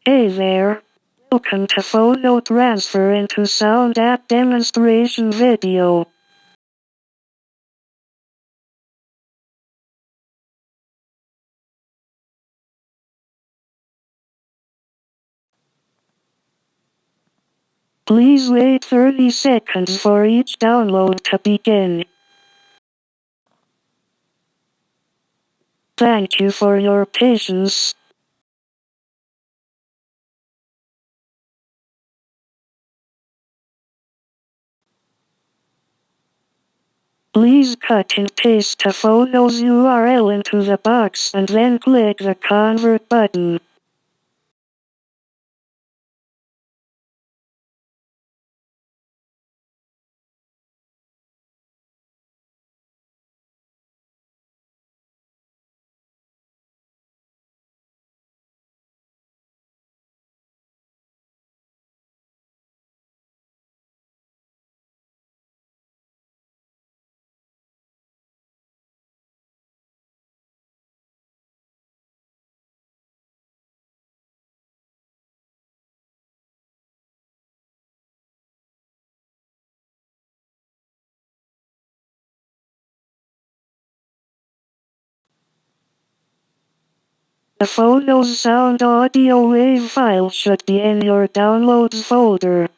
Hey there. Welcome to Photo Transfer into Sound App Demonstration Video. Please wait 30 seconds for each download to begin. Thank you for your patience. Please cut and paste the photo's URL into the box and then click the Convert button. The photo's sound audio wave file should be in your Downloads folder.